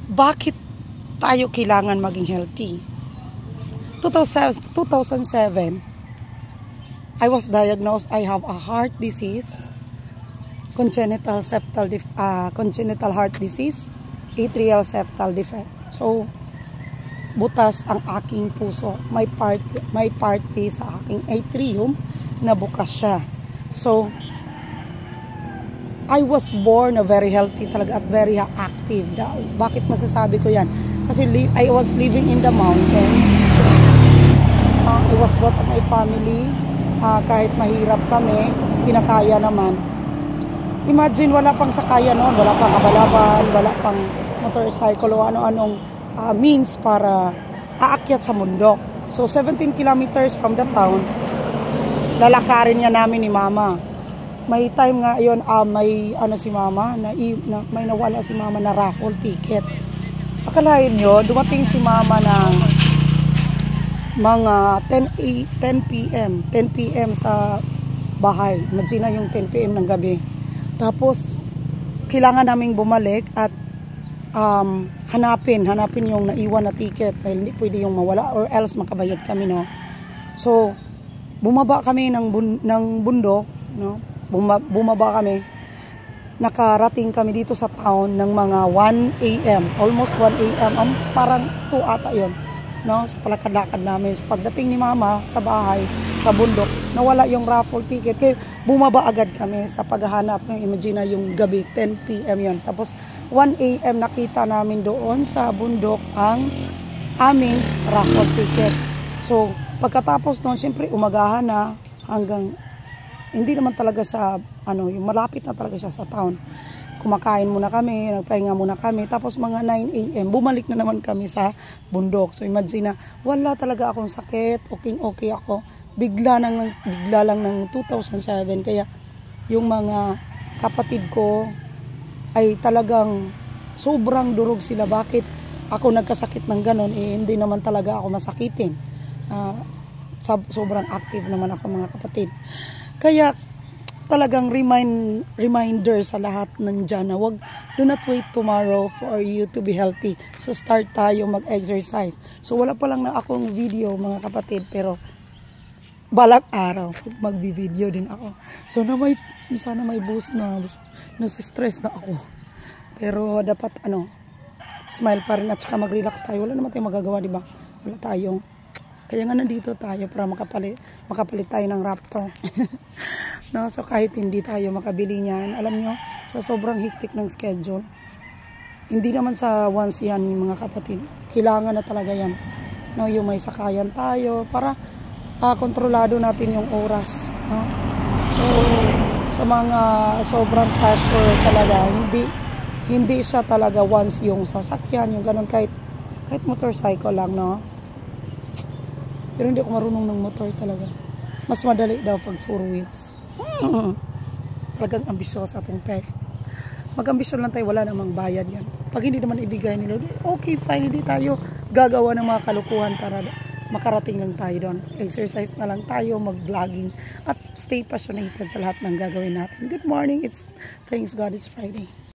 bakit tayo kailangan maging healthy? 2007, I was diagnosed, I have a heart disease, congenital heart disease, atrial septal defect. So, butas ang aking puso. May party sa aking atrium na bukas siya. So, I was born na very healthy talaga at very active. Bakit masasabi ko yan? Kasi I was living in the mountain. I was brought up my family. Kahit mahirap kami, kinakaya naman. Imagine, wala pang sakaya noon. Wala pang abalaban, wala pang motorcycle o ano-anong means para aakyat sa mundo. So, 17 kilometers from the town, lalakarin niya namin ni Mama. May time nga yun, may si Mama, may nawala si Mama na raffle ticket. Akalain nyo, dumating si Mama ng mga 10 p.m. sa bahay. Imagine na yung 10 p.m. ng gabi. Tapos, kailangan naming bumalik at hanapin yung naiwan na ticket dahil hindi pwede yung mawala or else makabayad kami, no? So, bumaba kami ng bundok, no? Bumaba kami, nakarating kami dito sa town ng mga 1 a.m. Almost 1 a.m. Parang 2 ata yun, no? Sa palakad-lakad namin. So, pagdating ni Mama sa bahay, sa bundok, nawala yung raffle ticket. Kaya bumaba agad kami sa paghahanap. Imagine yung gabi, 10 p.m. yun. Tapos 1 a.m. nakita namin doon sa bundok ang aming raffle ticket. So, pagkatapos noon, siyempre umagahan na hanggang hindi naman talaga siya, yung malapit na talaga siya sa town. Kumakain muna kami, nagpahinga muna kami, tapos mga 9 a.m. bumalik na naman kami sa bundok. So imagine na, wala talaga akong sakit, okay ako. Bigla lang ng 2007, kaya yung mga kapatid ko ay talagang sobrang durog sila. Bakit ako nagkasakit ng ganon? Hindi naman talaga ako masakitin. Sobrang active naman ako, mga kapatid. Kaya talagang reminder sa lahat ng dyan na do not wait tomorrow for you to be healthy. So start tayo mag-exercise. So wala pa lang na akong video, mga kapatid, pero balak araw mag-video din ako. So sana may boost na stress na ako. Pero dapat smile pa rin at saka mag-relax tayo. Wala naman tayong magagawa, di ba? Wala tayong. Kaya nga nandito tayo para makapalit tayo ng Raptor. No? So kahit hindi tayo makabili niyan, alam nyo, sa sobrang hektik ng schedule, hindi naman sa once yan, mga kapatid. Kailangan na talaga yan. No? Yung may sakayan tayo para kontrolado natin yung oras. No? So sa mga sobrang pressure talaga, hindi siya talaga once yung sasakyan, yung ganun, kahit motorcycle lang, no? Pero hindi ako marunong ng motor talaga. Mas madali daw pag 4 wheels. Talagang ambisyosa itong peg. Mag-ambisyon lang tayo, wala namang bayad yan. Pag hindi naman ibigay nila, okay, fine, hindi tayo gagawa ng mga kalukuhan para makarating lang tayo doon. Exercise na lang tayo, mag-vlogging, at stay passionate sa lahat ng gagawin natin. Good morning, thanks God, it's Friday.